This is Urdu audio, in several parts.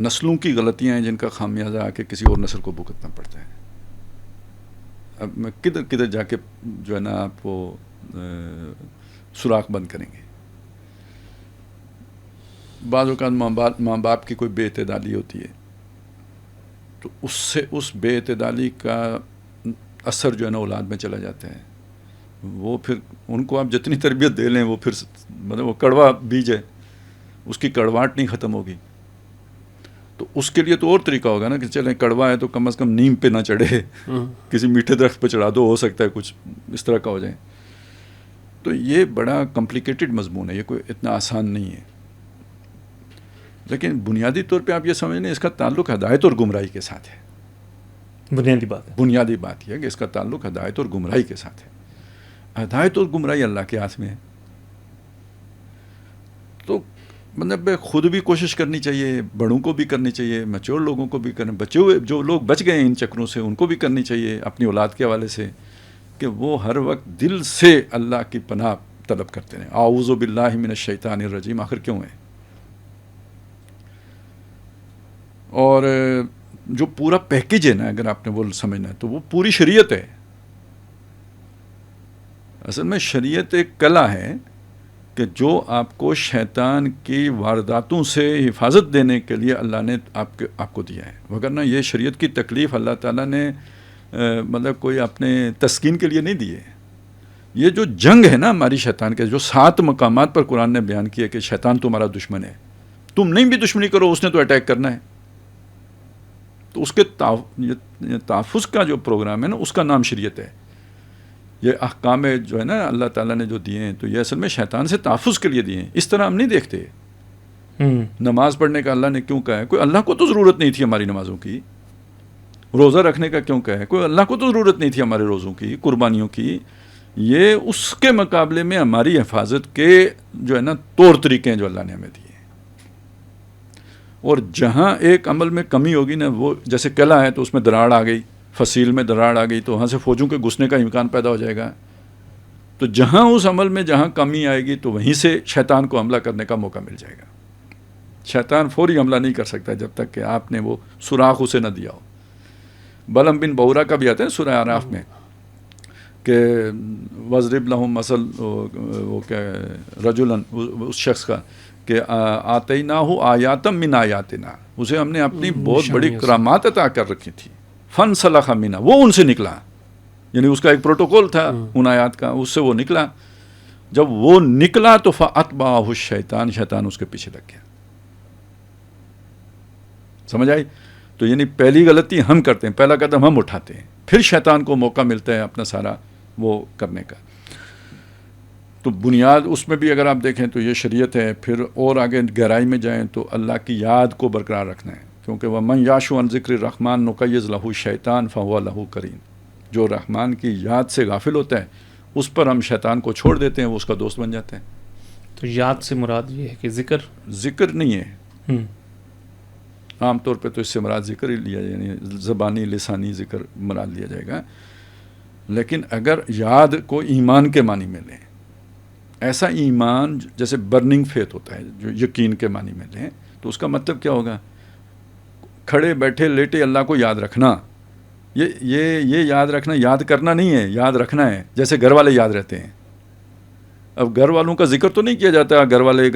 نسلوں کی غلطیاں ہیں جن کا خامیازہ آ کے کسی اور نسل کو بھگتنا پڑتا ہے. اب میں کدھر کدھر جا کے جو ہے نا آپ وہ سوراخ بند کریں گے. بعض اوقات ماں باپ کی کوئی بے اعتدالی ہوتی ہے تو اس سے اس بے اعتدالی کا اثر جو ہے نا اولاد میں چلا جاتا ہے. وہ پھر ان کو آپ جتنی تربیت دے لیں وہ پھر مطلب وہ کڑوا بیج ہے, اس کی کڑواہٹ نہیں ختم ہوگی. تو اس کے لیے تو اور طریقہ ہوگا نا کہ چلیں کڑوا ہے تو کم از کم نیم پہ نہ چڑھے, کسی میٹھے درخت پہ چڑھا دو, ہو سکتا ہے کچھ اس طرح کا ہو جائے. تو یہ بڑا کمپلیکیٹڈ مضمون ہے, یہ کوئی اتنا آسان نہیں ہے. لیکن بنیادی طور پہ آپ یہ سمجھ لیں اس کا تعلق ہدایت اور گمراہی کے ساتھ ہے. بنیادی بات ہے, بنیادی بات یہ ہے کہ اس کا تعلق ہدایت اور گمراہی کے ساتھ ہے. ہدایت اور گمراہی اللہ کے ہاتھ میں ہے. تو مطلب خود بھی کوشش کرنی چاہیے, بڑوں کو بھی کرنی چاہیے, میچور لوگوں کو بھی کرنا, بچے ہوئے جو لوگ بچ گئے ہیں ان چکروں سے ان کو بھی کرنی چاہیے اپنی اولاد کے حوالے سے, کہ وہ ہر وقت دل سے اللہ کی پناہ طلب کرتے رہیں. اعوذ باللہ من الشیطان الرجیم آخر کیوں ہے. اور جو پورا پیکج ہے نا اگر آپ نے وہ سمجھنا ہے تو وہ پوری شریعت ہے. اصل میں شریعت ایک کلا ہے کہ جو آپ کو شیطان کی وارداتوں سے حفاظت دینے کے لیے اللہ نے آپ کو دیا ہے. وگرنہ یہ شریعت کی تکلیف اللہ تعالیٰ نے مطلب کوئی اپنے تسکین کے لیے نہیں دی ہے. یہ جو جنگ ہے نا ہماری شیطان کے, جو 7 مقامات پر قرآن نے بیان کیا کہ شیطان تمہارا دشمن ہے, تم نہیں بھی دشمنی کرو اس نے تو اٹیک کرنا ہے. تو اس کے تحفظ کا جو پروگرام ہے نا اس کا نام شریعت ہے. یہ احکام جو ہے نا اللہ تعالیٰ نے جو دیے ہیں تو یہ اصل میں شیطان سے تحفظ کے لیے دیے ہیں. اس طرح ہم نہیں دیکھتے. نماز پڑھنے کا اللہ نے کیوں کہا ہے؟ کوئی اللہ کو تو ضرورت نہیں تھی ہماری نمازوں کی. روزہ رکھنے کا کیوں کہا ہے؟ کوئی اللہ کو تو ضرورت نہیں تھی ہمارے روزوں کی, قربانیوں کی. یہ اس کے مقابلے میں ہماری حفاظت کے جو ہے نا طور طریقے ہیں جو اللہ نے ہمیں دیے. اور جہاں ایک عمل میں کمی ہوگی نا, وہ جیسے قلعہ ہے تو اس میں دراڑ آ گئی, فصیل میں دراڑ آ گئی تو وہاں سے فوجوں کے گھسنے کا امکان پیدا ہو جائے گا. تو جہاں اس عمل میں جہاں کمی آئے گی تو وہیں سے شیطان کو حملہ کرنے کا موقع مل جائے گا. شیطان فوری حملہ نہیں کر سکتا جب تک کہ آپ نے وہ سوراخ اسے نہ دیا ہو. بلم بن بورا کا بھی آتا ہے سورہ اعراف میں کہ وضرب لہم مثل وہ کیا رجلن, اس شخص کا کہ آتیناہ آیاتم من آیاتنا, اسے ہم نے اپنی بہت بڑی کرامات عطا کر رکھی تھی. فن سلخ منہا, وہ ان سے نکلا, یعنی اس کا ایک پروٹوکول تھا ان آیات کا, اس سے وہ نکلا. جب وہ نکلا تو فاتبعہ الشیطان, شیطان اس کے پیچھے لگ گیا. سمجھ آئی؟ تو یعنی پہلی غلطی ہم کرتے ہیں, پہلا قدم ہم اٹھاتے ہیں, پھر شیطان کو موقع ملتا ہے اپنا سارا وہ کرنے کا. تو بنیاد اس میں بھی اگر آپ دیکھیں تو یہ شریعت ہے. پھر اور آگے گہرائی میں جائیں تو اللہ کی یاد کو برقرار رکھنا ہے, کیونکہ وَمَن يَعْشُ عَن ذِكْرِ الرَّحْمَٰنِ نُقَيِّضْ لَهُ الشَّيْطَانُ فَهُوَ لَهُ قَرِينٌ. جو رحمان کی یاد سے غافل ہوتا ہے اس پر ہم شیطان کو چھوڑ دیتے ہیں, وہ اس کا دوست بن جاتے ہیں. تو یاد سے مراد یہ ہے کہ ذکر نہیں ہے. عام طور پہ تو اس سے مراد ذکر ہی لیا جائے, یعنی زبانی لسانی ذکر مراد لیا جائے گا. لیکن اگر یاد کو ایمان کے معنی میں لیں, ایسا ایمان جیسے برننگ فیتھ ہوتا ہے جو یقین کے معنی میں لیں, تو اس کا مطلب کیا ہوگا؟ کھڑے بیٹھے لیٹے اللہ کو یاد رکھنا. یہ یاد رکھنا, یاد کرنا نہیں ہے, یاد رکھنا ہے. جیسے گھر والے یاد رہتے ہیں. اب گھر والوں کا ذکر تو نہیں کیا جاتا, گھر والے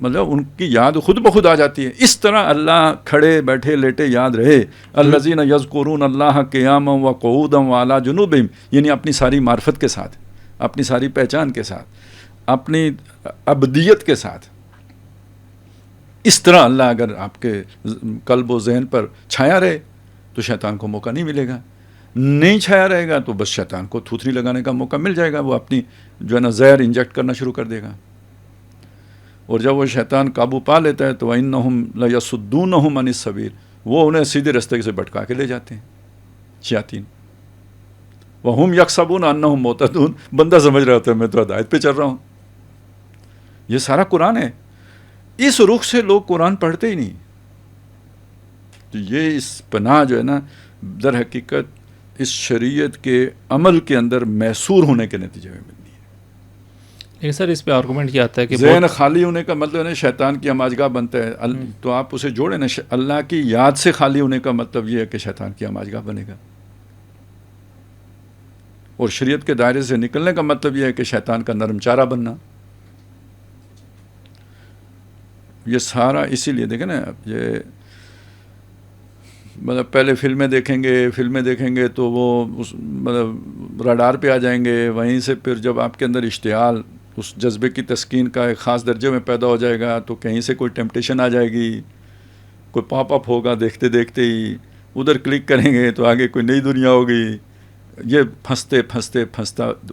مطلب ان کی یاد خود بخود آ جاتی ہے. اس طرح اللہ کھڑے بیٹھے لیٹے یاد رہے. الذین یذکرون اللہ قیاما وقعودا وعلی جنوبہم, یعنی اپنی ساری معرفت کے ساتھ, اپنی ساری پہچان کے ساتھ, اپنی ابدیت کے ساتھ. اس طرح اللہ اگر آپ کے قلب و ذہن پر چھایا رہے تو شیطان کو موقع نہیں ملے گا. نہیں چھایا رہے گا تو بس شیطان کو تھوتھری لگانے کا موقع مل جائے گا. وہ اپنی جو ہے نا زہر انجیکٹ کرنا شروع کر دے گا. اور جب وہ شیطان قابو پا لیتا ہے تو وَإِنَّهُمْ لَيَصُدُّونَهُمْ عَنِ السَّبِيلِ, وہ انہیں سیدھے رستے سے بھٹکا کے لے جاتے ہیں شیاطین. وَهُمْ يَحْسَبُونَ أَنَّهُمْ مُهْتَدُونَ, بندہ سمجھ رہا ہوتا ہے میں تو ہدایت پہ چل رہا ہوں. یہ سارا قرآن ہے. اس رخ سے لوگ قرآن پڑھتے ہی نہیں. تو یہ اس پناہ جو ہے نا در حقیقت اس شریعت کے عمل کے اندر محصور ہونے کے نتیجے میں ملتی ہے. لیکن سر اس پہ آرگومنٹ یہ آتا ہے کہ ذہن خالی ہونے کا مطلب ہے شیطان کی ہماجگاہ بنتا ہے، تو آپ اسے جوڑیں نا، اللہ کی یاد سے خالی ہونے کا مطلب یہ ہے کہ شیطان کی ہماجگاہ بنے گا، اور شریعت کے دائرے سے نکلنے کا مطلب یہ ہے کہ شیطان کا نرم چارہ بننا. یہ سارا اسی لیے دیکھیں نا، یہ مطلب پہلے فلمیں دیکھیں گے تو وہ مطلب رڈار پہ آ جائیں گے، وہیں سے پھر جب آپ کے اندر اشتعال اس جذبے کی تسکین کا ایک خاص درجے میں پیدا ہو جائے گا تو کہیں سے کوئی ٹیمپٹیشن آ جائے گی، کوئی پاپ اپ ہوگا، دیکھتے دیکھتے ہی ادھر کلک کریں گے تو آگے کوئی نئی دنیا ہوگی. یہ پھنستا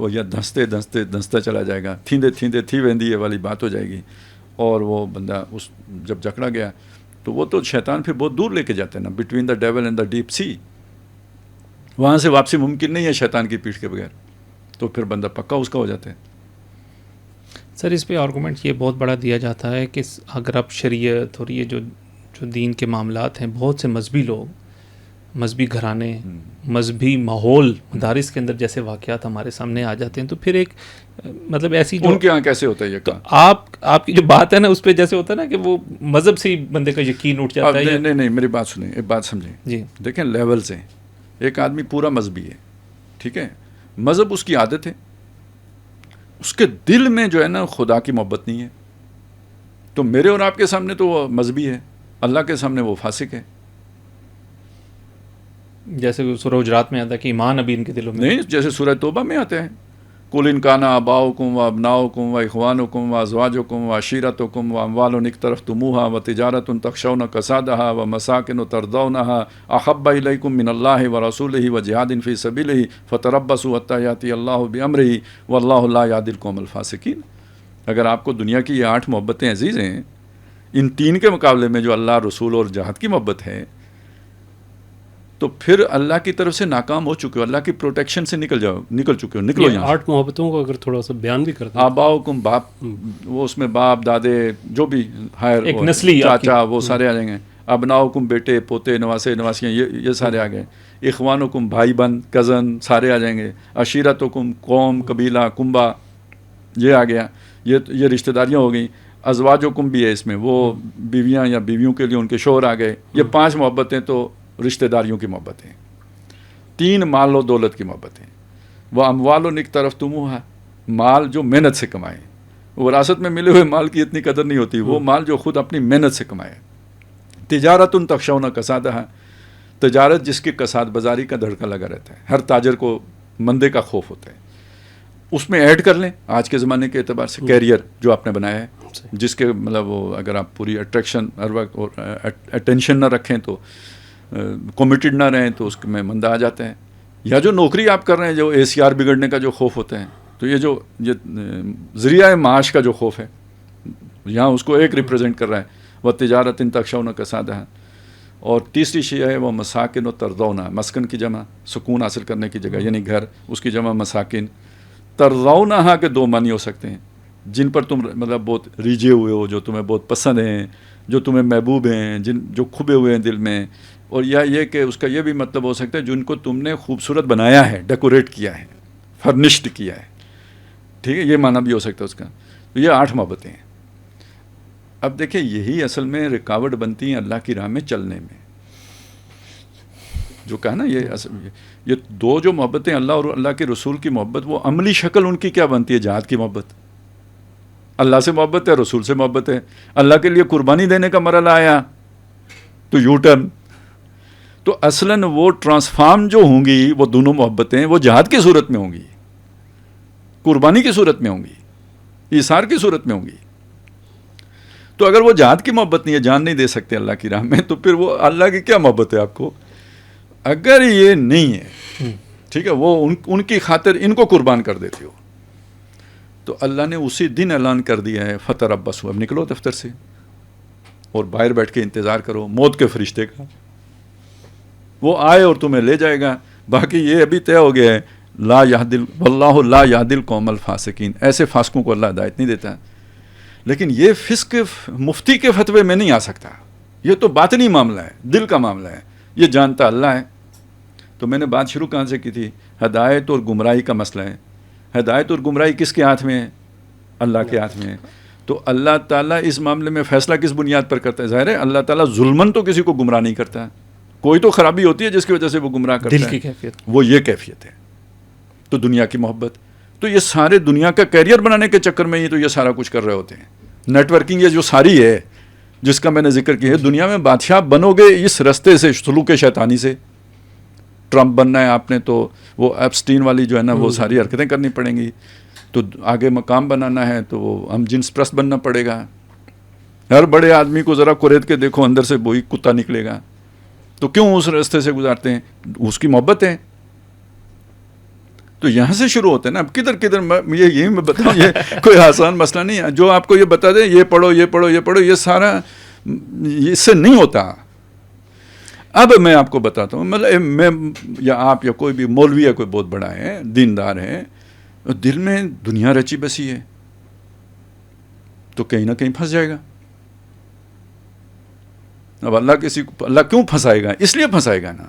یا دھنستا چلا جائے گا، تھیندے تھی ویندی یہ والی بات ہو جائے گی، اور وہ بندہ اس جب جکڑا گیا تو وہ تو شیطان پھر بہت دور لے کے جاتے ہیں نا، between the dual and the deep sea, وہاں سے واپسی ممکن نہیں ہے شیطان کی پیٹھ کے بغیر، تو پھر بندہ پکا اس کا ہو جاتا ہے. سر اس پہ آرگومنٹ یہ بہت بڑا دیا جاتا ہے کہ اگر آپ شریعت اور یہ جو دین کے معاملات ہیں، بہت سے مذہبی لوگ، مذہبی گھرانے، مذہبی ماحول مدارس کے اندر جیسے واقعات ہمارے سامنے آ جاتے ہیں، تو پھر ایک مطلب ایسی جو ان کے یہاں کیسے ہوتا ہے یہ کام؟ آپ کی جو بات ہے نا اس پہ جیسے ہوتا ہے نا کہ وہ مذہب سے ہی بندے کا یقین اٹھ جاتا ہے. نہیں میری بات سنیں، ایک بات سمجھیں جی دیکھیں لیولز ہیں. ایک آدمی پورا مذہبی ہے، ٹھیک ہے، مذہب اس کی عادت ہے، اس کے دل میں جو ہے نا خدا کی محبت نہیں ہے، تو میرے اور آپ کے سامنے تو وہ مذہبی ہے، اللہ کے سامنے وہ فاسق ہے. جیسے سورہ حجرات میں آتا ہے کہ ایمان ابھی ان کے دلوں میں نہیں، جیسے سورہ توبہ میں آتے ہیں، قل ان کان آباؤکم و ابناؤکم و اخوانکم و ازواجکم و عشیرتکم و اموال اقترفتموها و تجارت تخشون کسادها و مساکن ترضونها احب الیکم من اللہ و رسولہ و جہاد فی سبیلہ فتربصوا حتی یأتی اللہ بامرہ واللہ لا یہدی القوم الفاسقین. اگر آپ کو دنیا کی یہ 8 محبتیں عزیز ہیں، ان 3 کے مقابلے میں جو اللہ، رسول اور جہاد کی محبت ہے، تو پھر اللہ کی طرف سے ناکام ہو چکے ہو، اللہ کی پروٹیکشن سے نکل چکے ہو، نکلو یہاں. 8 محبتوں کو اگر تھوڑا سا بیان بھی کرتے ہیں، آباؤکم، باپ، وہ اس میں باپ دادے جو بھی ہائر ایک نسلی چاچا، وہ سارے آ جائیں گے. ابناؤکم، بیٹے پوتے نواسے نواسیاں، یہ سارے آ گئے. اخوانکم، بھائی بہن کزن سارے آ جائیں گے. عشیرتکم، قوم قبیلہ کنبہ، یہ آ گیا، یہ رشتہ داریاں ہو گئیں. ازواجکم بھی ہے اس میں، وہ بیویاں یا بیویوں کے لیے ان کے شوہر آ گئے. یہ 5 محبتیں تو رشتہ داریوں کی محبتیں. 3 مال و دولت کی محبتیں. وہ اموال و اقترفتموها، مال جو محنت سے کمائے. وراثت میں ملے ہوئے مال کی اتنی قدر نہیں ہوتی، وہ مال جو خود اپنی محنت سے کمائے. تجارت تخشون کسادہا، تجارت جس کی کساد بازاری کا دھڑکا لگا رہتا ہے، ہر تاجر کو مندے کا خوف ہوتا ہے. اس میں ایڈ کر لیں آج کے زمانے کے اعتبار سے کیریئر جو آپ نے بنایا ہے، جس کے مطلب وہ اگر آپ پوری اٹریکشن ہر وقت اور اٹینشن نہ رکھیں تو کمیٹڈ نہ رہیں تو اس میں مندہ آ جاتا ہے. یا جو نوکری آپ کر رہے ہیں، جو ACR بگڑنے کا جو خوف ہوتا ہے، تو یہ ذریعہ معاش کا جو خوف ہے، یہاں اس کو ایک ریپرزینٹ کر رہا ہے. وہ تجارت تخشون کسادہا. اور تیسری شیء ہے وہ مساکن و ترضون، مسکن کی جمع سکون حاصل کرنے کی جگہ یعنی گھر، اس کی جمع مساکن. ترضونہا کے 2 معنی ہو سکتے ہیں، جن پر تم مطلب بہت ریجھے ہوئے ہو، جو تمہیں بہت پسند ہیں، جو تمہیں محبوب ہیں، جو کھبے ہوئے ہیں دل میں. اور یا یہ کہ اس کا یہ بھی مطلب ہو سکتا ہے جن کو تم نے خوبصورت بنایا ہے، ڈیکوریٹ کیا ہے، فرنشڈ کیا ہے. ٹھیک ہے، یہ معنی بھی ہو سکتا ہے اس کا. تو یہ 8 محبتیں ہیں. اب دیکھیں یہی اصل میں رکاوٹ بنتی ہیں اللہ کی راہ میں چلنے میں. جو کہا نا یہ 2 جو محبتیں، اللہ اور اللہ کے رسول کی محبت، وہ عملی شکل ان کی کیا بنتی ہے؟ جہاد کی محبت. اللہ سے محبت ہے، رسول سے محبت ہے. اللہ کے لیے قربانی دینے کا مرحلہ آیا تو یو ٹرن. تو اصلاً وہ ٹرانسفارم جو ہوں گی، وہ دونوں محبتیں وہ جہاد کی صورت میں ہوں گی، قربانی کی صورت میں ہوں گی، ایثار کی صورت میں ہوں گی. تو اگر وہ جہاد کی محبت نہیں ہے، جان نہیں دے سکتے اللہ کی راہ میں، تو پھر وہ اللہ کی کیا محبت ہے آپ کو؟ اگر یہ نہیں ہے، ٹھیک ہے، وہ ان کی خاطر ان کو قربان کر دیتے ہو، تو اللہ نے اسی دن اعلان کر دیا ہے فتربصوا، اب نکلو دفتر سے اور باہر بیٹھ کے انتظار کرو موت کے فرشتے کا. وہ آئے اور تمہیں لے جائے گا. باقی یہ ابھی طے ہو گیا ہے، لا یہدی واللہ لا یہدی القوم الفاسقین. ایسے فاسقوں کو اللہ ہدایت نہیں دیتا. لیکن یہ فسق مفتی کے فتوے میں نہیں آ سکتا. یہ تو باطنی معاملہ ہے، دل کا معاملہ ہے، یہ جانتا اللہ ہے. تو میں نے بات شروع کہاں سے کی تھی؟ ہدایت اور گمراہی کا مسئلہ ہے. ہدایت اور گمراہی کس کے ہاتھ میں ہے؟ اللہ کے ہاتھ میں ہے. تو اللہ تعالیٰ اس معاملے میں فیصلہ کس بنیاد پر کرتا ہے؟ ظاہر ہے اللہ تعالیٰ ظلمن تو کسی کو گمراہ نہیں کرتا. کوئی تو خرابی ہوتی ہے جس کی وجہ سے وہ گمراہ کرتا ہے. دل کی کیفیت، وہ یہ کیفیت ہے. تو دنیا کی محبت، تو یہ سارے دنیا کا کیریئر بنانے کے چکر میں تو یہ سارا کچھ کر رہے ہوتے ہیں. نیٹ ورکنگ یہ جو ساری ہے جس کا میں نے ذکر کیا ہے، دنیا میں بادشاہ بنو گے اس رستے سے، سلوک شیطانی سے. ٹرمپ بننا ہے آپ نے تو وہ ایپسٹین والی جو ہے نا وہ ساری حرکتیں کرنی پڑیں گی. تو آگے مقام بنانا ہے تو وہ ہم جنس پرست بننا پڑے گا. ہر بڑے آدمی کو ذرا قرید کے دیکھو، اندر سے وہی کتا نکلے گا. تو کیوں اس راستے سے گزارتے ہیں؟ اس کی محبت ہے. تو یہاں سے شروع ہوتے ہیں نا. اب کدھر یہی میں بتاؤں، یہ کوئی آسان مسئلہ نہیں ہے. جو آپ کو یہ بتا دیں یہ پڑھو یہ پڑھو یہ پڑھو، یہ سارا اس سے نہیں ہوتا. اب میں آپ کو بتاتا ہوں، مطلب میں یا آپ یا کوئی بھی مولوی ہے، کوئی بہت بڑا ہے، دیندار ہے، دل میں دنیا رچی بسی ہے تو کہیں نہ کہیں پھنس جائے گا. اب اللہ کیوں پھنسائے گا؟ اس لیے پھنسائے گا نا،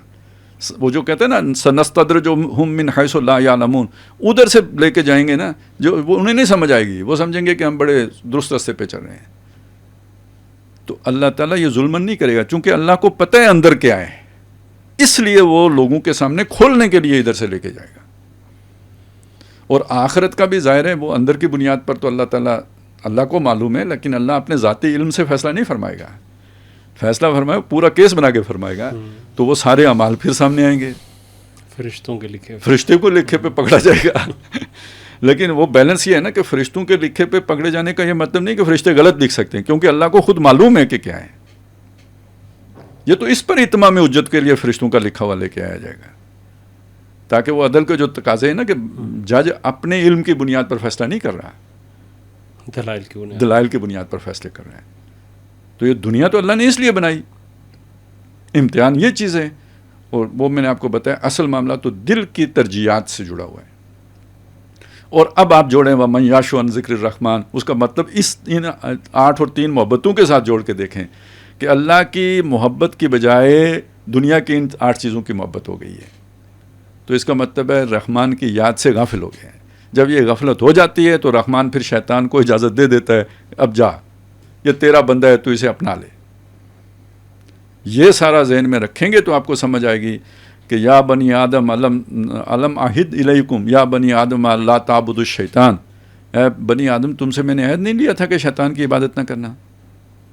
وہ جو کہتے ہیں نا سنستدرجھم من حیث لا یعلمون، ادھر سے لے کے جائیں گے نا جو وہ انہیں نہیں سمجھ آئے گی. وہ سمجھیں گے کہ ہم بڑے درست راستے پہ چل رہے ہیں. تو اللہ تعالیٰ یہ ظلم نہیں کرے گا، چونکہ اللہ کو پتہ ہے اندر کیا ہے، اس لیے وہ لوگوں کے سامنے کھولنے کے لیے ادھر سے لے کے جائے گا. اور آخرت کا بھی ظاہر ہے وہ اندر کی بنیاد پر تو اللہ کو معلوم ہے، لیکن اللہ اپنے ذاتی علم سے فیصلہ نہیں فرمائے گا. فیصلہ فرمائے پورا کیس بنا کے فرمائے گا. تو وہ سارے اعمال پھر سامنے آئیں گے، فرشتوں کے لکھے، فرشتے کو لکھے پہ پکڑا جائے گا. لیکن وہ بیلنس یہ ہے نا کہ فرشتوں کے لکھے پہ پکڑے جانے کا یہ مطلب نہیں کہ فرشتے غلط لکھ سکتے ہیں، کیونکہ اللہ کو خود معلوم ہے کہ کیا ہے. یہ تو اس پر اتمام حجت کے لیے فرشتوں کا لکھا ہوا لے کے آیا جائے گا، تاکہ وہ عدل کے جو تقاضے ہیں نا کہ جج اپنے علم کی بنیاد پر فیصلہ نہیں کر رہا، دلائل کی بنیاد پر فیصلے کر رہے ہیں. تو یہ دنیا تو اللہ نے اس لیے بنائی، امتحان یہ چیز ہے. اور وہ میں نے آپ کو بتایا اصل معاملہ تو دل کی ترجیحات سے جڑا ہوا ہے. اور اب آپ جوڑیں وَمَن یعش عن ذکر الرحمن، اس کا مطلب ان 8 اور 3 محبتوں کے ساتھ جوڑ کے دیکھیں کہ اللہ کی محبت کی بجائے دنیا کی ان 8 چیزوں کی محبت ہو گئی ہے. تو اس کا مطلب ہے رحمان کی یاد سے غافل ہو گئے ہیں. جب یہ غفلت ہو جاتی ہے تو رحمان پھر شیطان کو اجازت دے دیتا ہے، اب جا، یہ تیرا بندہ ہے تو اسے اپنا لے. یہ سارا ذہن میں رکھیں گے تو آپ کو سمجھ آئے گی کہ یا بنی آدم علم عہد الیکم یا بنی آدم لا تعبدوا الشیطان، اے بنی آدم تم سے میں نے عہد نہیں لیا تھا کہ شیطان کی عبادت نہ کرنا.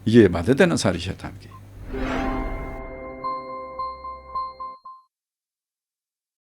یہ عبادت ہے نا ساری شیطان کی.